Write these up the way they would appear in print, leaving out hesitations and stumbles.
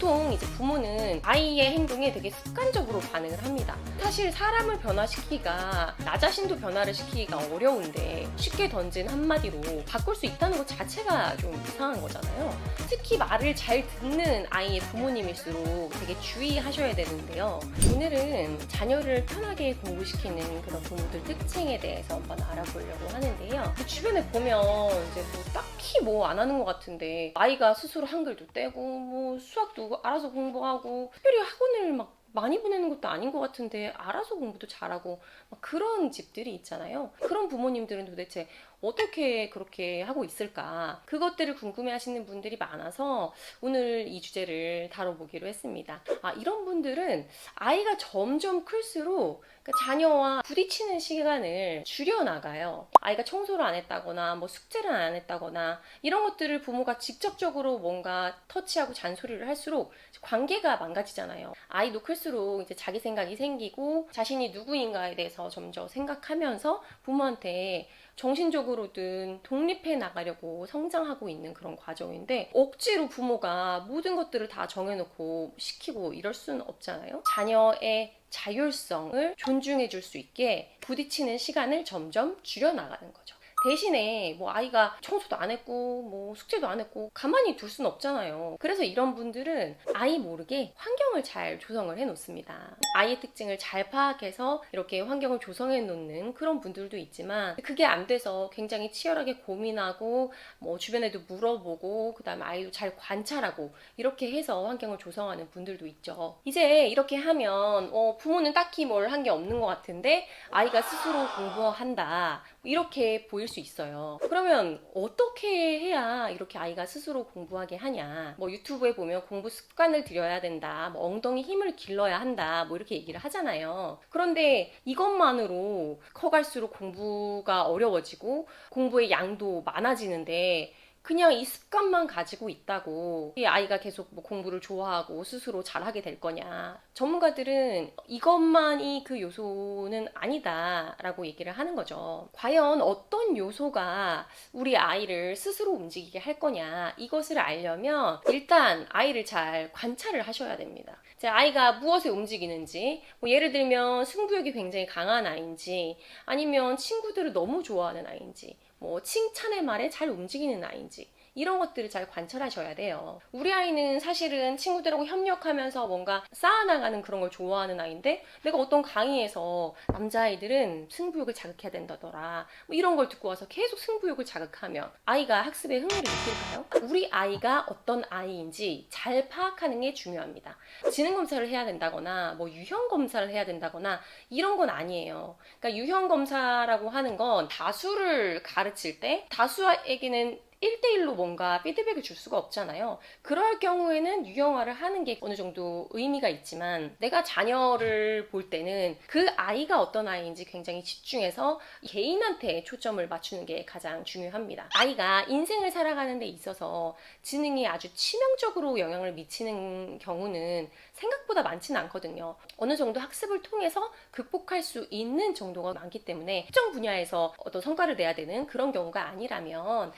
보통 이제 부모는 아이의 행동에 되게 습관적으로 반응을 합니다. 사실 사람을 변화시키기가 나 자신도 변화를 시키기가 어려운데 쉽게 던진 한마디로 바꿀 수 있다는 것 자체가 좀 이상한 거잖아요. 특히 말을 잘 듣는 아이의 부모님일수록 되게 주의하셔야 되는데요. 오늘은 자녀를 편하게 공부시키는 그런 부모들 특징에 대해서 한번 알아보려고 하는데요. 주변에 보면 이제 뭐 딱히 뭐 안 하는 것 같은데 아이가 스스로 한글도 떼고 뭐 수학도 알아서 공부하고 특별히 학원을 막 많이 보내는 것도 아닌 것 같은데 알아서 공부도 잘하고 막 그런 집들이 있잖아요. 그런 부모님들은 도대체 어떻게 그렇게 하고 있을까? 그것들을 궁금해하시는 분들이 많아서 오늘 이 주제를 다뤄보기로 했습니다. 이런 분들은 아이가 점점 클수록 그러니까 자녀와 부딪히는 시간을 줄여나가요. 아이가 청소를 안 했다거나 뭐 숙제를 안 했다거나 이런 것들을 부모가 직접적으로 뭔가 터치하고 잔소리를 할수록 관계가 망가지잖아요. 아이도 클수록 이제 자기 생각이 생기고 자신이 누구인가에 대해서 점점 생각하면서 부모한테 정신적으로든 독립해 나가려고 성장하고 있는 그런 과정인데 억지로 부모가 모든 것들을 다 정해놓고 시키고 이럴 수는 없잖아요. 자녀의 자율성을 존중해 줄 수 있게 부딪히는 시간을 점점 줄여나가는 거죠. 대신에 뭐 아이가 청소도 안 했고 뭐 숙제도 안 했고 가만히 둘 수는 없잖아요. 그래서 이런 분들은 아이 모르게 환경을 잘 조성을 해 놓습니다. 아이의 특징을 잘 파악해서 이렇게 환경을 조성해 놓는 그런 분들도 있지만 그게 안 돼서 굉장히 치열하게 고민하고 뭐 주변에도 물어보고 그다음에 아이도 잘 관찰하고 이렇게 해서 환경을 조성하는 분들도 있죠. 이제 이렇게 하면 부모는 딱히 뭘 한 게 없는 것 같은데 아이가 스스로 공부한다 이렇게 보일 수 있어요. 그러면 어떻게 해야 이렇게 아이가 스스로 공부하게 하냐? 뭐 유튜브에 보면 공부 습관을 들여야 된다, 뭐 엉덩이 힘을 길러야 한다, 뭐 이렇게 얘기를 하잖아요. 그런데 이것만으로 커갈수록 공부가 어려워지고 공부의 양도 많아지는데 그냥 이 습관만 가지고 있다고 이 아이가 계속 뭐 공부를 좋아하고 스스로 잘하게 될 거냐. 전문가들은 이것만이 그 요소는 아니다라고 얘기를 하는 거죠. 과연 어떤 요소가 우리 아이를 스스로 움직이게 할 거냐. 이것을 알려면 일단 아이를 잘 관찰을 하셔야 됩니다. 아이가 무엇에 움직이는지, 뭐 예를 들면 승부욕이 굉장히 강한 아이인지, 아니면 친구들을 너무 좋아하는 아이인지, 뭐 칭찬의 말에 잘 움직이는 아이인지 이런 것들을 잘 관찰하셔야 돼요. 우리 아이는 사실은 친구들하고 협력하면서 뭔가 쌓아나가는 그런 걸 좋아하는 아이인데 내가 어떤 강의에서 남자아이들은 승부욕을 자극해야 된다더라 뭐 이런 걸 듣고 와서 계속 승부욕을 자극하면 아이가 학습에 흥미를 느낄까요? 우리 아이가 어떤 아이인지 잘 파악하는 게 중요합니다. 지능검사를 해야 된다거나 뭐 유형검사를 해야 된다거나 이런 건 아니에요. 그러니까 유형검사라고 하는 건 다수를 가르칠 때 다수에게는 1대1로 뭔가 피드백을 줄 수가 없잖아요. 그럴 경우에는 유형화를 하는 게 어느 정도 의미가 있지만 내가 자녀를 볼 때는 그 아이가 어떤 아이인지 굉장히 집중해서 개인한테 초점을 맞추는 게 가장 중요합니다. 아이가 인생을 살아가는 데 있어서 지능이 아주 치명적으로 영향을 미치는 경우는 생각보다 많지는 않거든요. 어느 정도 학습을 통해서 극복할 수 있는 정도가 많기 때문에 특정 분야에서 어떤 성과를 내야 되는 그런 경우가 아니라면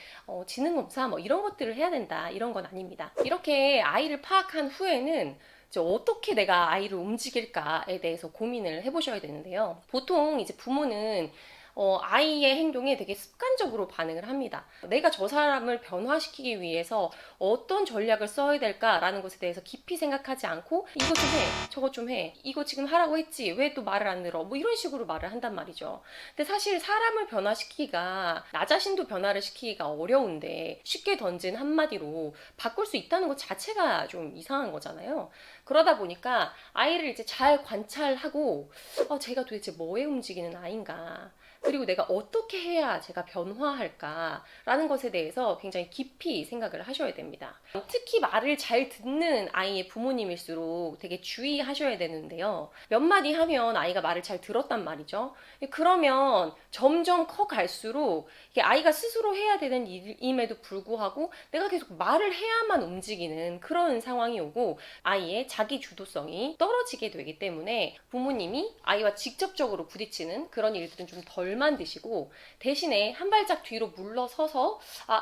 지능검사 뭐 이런 것들을 해야 된다 이런 건 아닙니다. 이렇게 아이를 파악한 후에는 이제 어떻게 내가 아이를 움직일까에 대해서 고민을 해보셔야 되는데요. 보통 이제 부모는 아이의 행동에 되게 습관적으로 반응을 합니다. 내가 저 사람을 변화시키기 위해서 어떤 전략을 써야 될까라는 것에 대해서 깊이 생각하지 않고 이거 좀 해, 저거 좀 해, 이거 지금 하라고 했지, 왜 또 말을 안 들어, 뭐 이런 식으로 말을 한단 말이죠. 근데 사실 사람을 변화시키기가 나 자신도 변화를 시키기가 어려운데 쉽게 던진 한마디로 바꿀 수 있다는 것 자체가 좀 이상한 거잖아요. 그러다 보니까 아이를 이제 잘 관찰하고 제가 도대체 뭐에 움직이는 아이인가, 그리고 내가 어떻게 해야 제가 변화할까라는 것에 대해서 굉장히 깊이 생각을 하셔야 됩니다. 특히 말을 잘 듣는 아이의 부모님일수록 되게 주의하셔야 되는데요. 몇 마디 하면 아이가 말을 잘 들었단 말이죠. 그러면 점점 커갈수록 아이가 스스로 해야 되는 일임에도 불구하고 내가 계속 말을 해야만 움직이는 그런 상황이 오고 아이의 자기 주도성이 떨어지게 되기 때문에 부모님이 아이와 직접적으로 부딪히는 그런 일들은 좀 덜 만드시고 대신에 한 발짝 뒤로 물러서서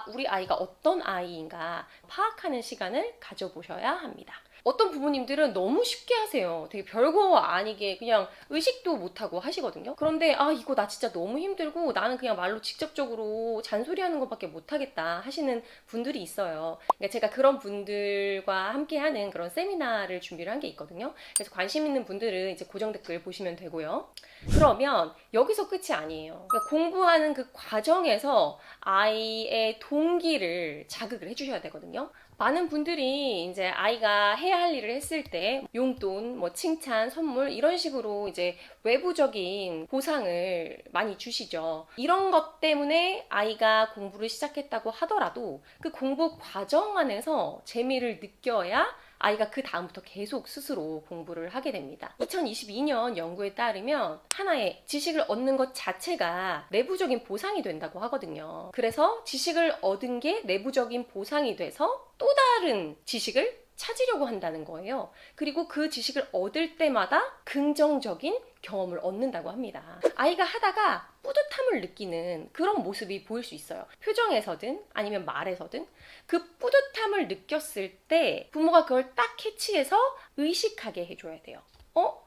우리 아이가 어떤 아이인가 파악하는 시간을 가져보셔야 합니다. 어떤 부모님들은 너무 쉽게 하세요. 되게 별거 아니게 그냥 의식도 못하고 하시거든요. 그런데 이거 나 진짜 너무 힘들고 나는 그냥 말로 직접적으로 잔소리하는 것밖에 못하겠다 하시는 분들이 있어요. 그러니까 제가 그런 분들과 함께하는 그런 세미나를 준비를 한 게 있거든요. 그래서 관심 있는 분들은 이제 고정 댓글 보시면 되고요. 그러면 여기서 끝이 아니에요. 그러니까 공부하는 그 과정에서 아이의 동기를 자극을 해주셔야 되거든요. 많은 분들이 이제 아이가 해야 할 일을 했을 때 용돈, 뭐 칭찬, 선물 이런 식으로 이제 외부적인 보상을 많이 주시죠. 이런 것 때문에 아이가 공부를 시작했다고 하더라도 그 공부 과정 안에서 재미를 느껴야 아이가 그 다음부터 계속 스스로 공부를 하게 됩니다. 2022년 연구에 따르면 하나의 지식을 얻는 것 자체가 내부적인 보상이 된다고 하거든요. 그래서 지식을 얻은 게 내부적인 보상이 돼서 또 다른 지식을 찾으려고 한다는 거예요. 그리고 그 지식을 얻을 때마다 긍정적인 경험을 얻는다고 합니다. 아이가 하다가 뿌듯함을 느끼는 그런 모습이 보일 수 있어요. 표정에서든 아니면 말에서든 그 뿌듯함을 느꼈을 때 부모가 그걸 딱 캐치해서 의식하게 해줘야 돼요.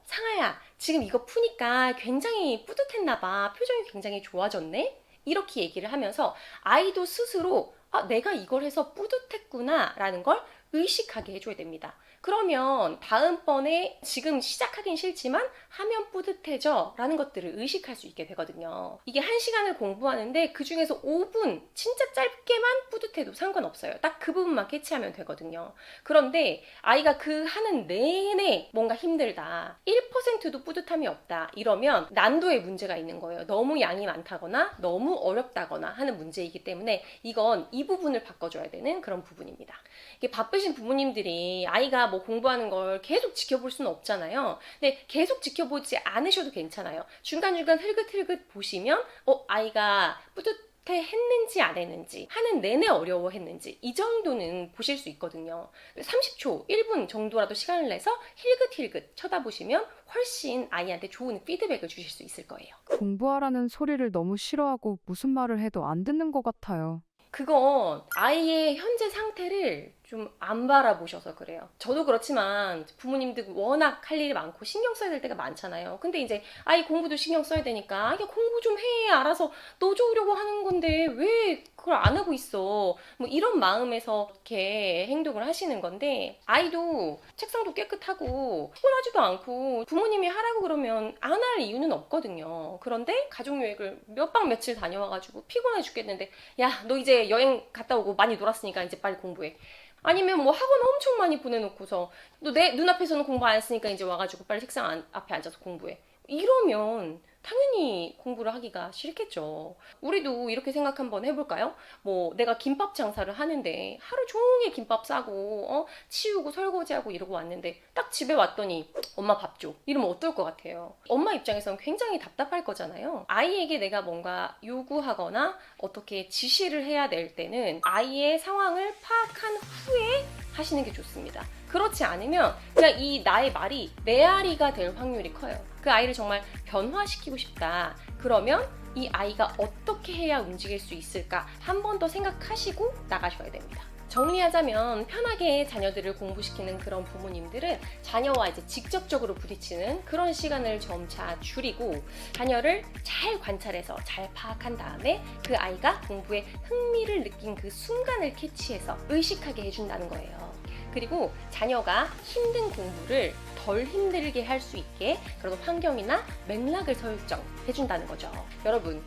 상아야, 지금 이거 푸니까 굉장히 뿌듯했나 봐. 표정이 굉장히 좋아졌네? 이렇게 얘기를 하면서 아이도 스스로 내가 이걸 해서 뿌듯했구나 라는 걸 의식하게 해줘야 됩니다. 그러면 다음번에 지금 시작하긴 싫지만 하면 뿌듯해져 라는 것들을 의식할 수 있게 되거든요. 이게 1시간을 공부하는데 그 중에서 5분 진짜 짧게만 뿌듯해도 상관없어요. 딱 그 부분만 캐치하면 되거든요. 그런데 아이가 그 하는 내내 뭔가 힘들다, 1%도 뿌듯함이 없다 이러면 난도의 문제가 있는 거예요. 너무 양이 많다거나 너무 어렵다거나 하는 문제이기 때문에 이건 이 부분을 바꿔줘야 되는 그런 부분입니다. 이게 바쁘신 부모님들이 아이가 뭐 공부하는 걸 계속 지켜볼 수는 없잖아요. 근데 계속 지켜보지 않으셔도 괜찮아요. 중간중간 흘긋흘긋 보시면 아이가 뿌듯했는지 안 했는지, 하는 내내 어려워했는지 이 정도는 보실 수 있거든요. 30초, 1분 정도라도 시간을 내서 흘긋흘긋 쳐다보시면 훨씬 아이한테 좋은 피드백을 주실 수 있을 거예요. 공부하라는 소리를 너무 싫어하고 무슨 말을 해도 안 듣는 것 같아요. 그건 아이의 현재 상태를 좀 안 바라보셔서 그래요. 저도 그렇지만 부모님들 워낙 할 일이 많고 신경 써야 될 때가 많잖아요. 근데 이제 아이 공부도 신경 써야 되니까 야 공부 좀 해, 알아서 너 좋으려고 하는 건데 왜 그걸 안 하고 있어, 뭐 이런 마음에서 이렇게 행동을 하시는 건데, 아이도 책상도 깨끗하고 피곤하지도 않고 부모님이 하라고 그러면 안 할 이유는 없거든요. 그런데 가족여행을 몇 박 며칠 다녀와가지고 피곤해 죽겠는데 야 너 이제 여행 갔다 오고 많이 놀았으니까 이제 빨리 공부해. 아니면 뭐 학원 엄청 많이 보내놓고서 너 내 눈앞에서는 공부 안 했으니까 이제 와가지고 빨리 책상 앞에 앉아서 공부해. 이러면 당연히 공부를 하기가 싫겠죠. 우리도 이렇게 생각 한번 해볼까요? 뭐 내가 김밥 장사를 하는데 하루 종일 김밥 싸고 치우고 설거지하고 이러고 왔는데 딱 집에 왔더니 엄마 밥 줘, 이러면 어떨 것 같아요? 엄마 입장에서는 굉장히 답답할 거잖아요. 아이에게 내가 뭔가 요구하거나 어떻게 지시를 해야 될 때는 아이의 상황을 파악한 후에 하시는 게 좋습니다. 그렇지 않으면 그냥 이 나의 말이 메아리가 될 확률이 커요. 그 아이를 정말 변화시키고 싶다. 그러면 이 아이가 어떻게 해야 움직일 수 있을까 한 번 더 생각하시고 나가셔야 됩니다. 정리하자면 편하게 자녀들을 공부시키는 그런 부모님들은 자녀와 이제 직접적으로 부딪히는 그런 시간을 점차 줄이고 자녀를 잘 관찰해서 잘 파악한 다음에 그 아이가 공부에 흥미를 느낀 그 순간을 캐치해서 의식하게 해준다는 거예요. 그리고 자녀가 힘든 공부를 덜 힘들게 할 수 있게 그런 환경이나 맥락을 설정해준다는 거죠. 여러분,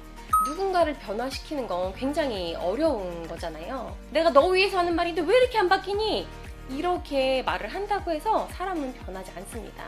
누군가를 변화시키는 건 굉장히 어려운 거잖아요. 내가 너 위해서 하는 말인데 왜 이렇게 안 바뀌니? 이렇게 말을 한다고 해서 사람은 변하지 않습니다.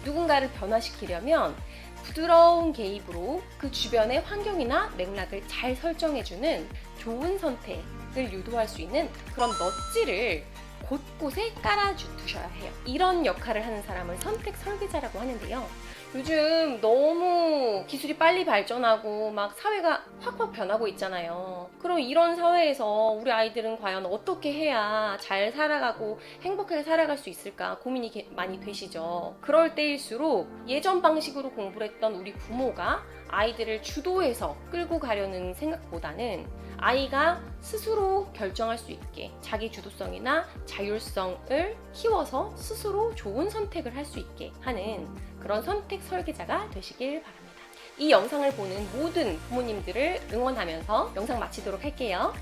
누군가를 변화시키려면 부드러운 개입으로 그 주변의 환경이나 맥락을 잘 설정해주는 좋은 선택을 유도할 수 있는 그런 넛지를 곳곳에 깔아두셔야 해요. 이런 역할을 하는 사람을 선택 설계자라고 하는데요. 요즘 너무 기술이 빨리 발전하고 막 사회가 확확 변하고 있잖아요. 그럼 이런 사회에서 우리 아이들은 과연 어떻게 해야 잘 살아가고 행복하게 살아갈 수 있을까 고민이 많이 되시죠. 그럴 때일수록 예전 방식으로 공부를 했던 우리 부모가 아이들을 주도해서 끌고 가려는 생각보다는 아이가 스스로 결정할 수 있게 자기 주도성이나 자율성을 키워서 스스로 좋은 선택을 할 수 있게 하는 그런 선택 설계자가 되시길 바랍니다. 이 영상을 보는 모든 부모님들을 응원하면서 영상 마치도록 할게요.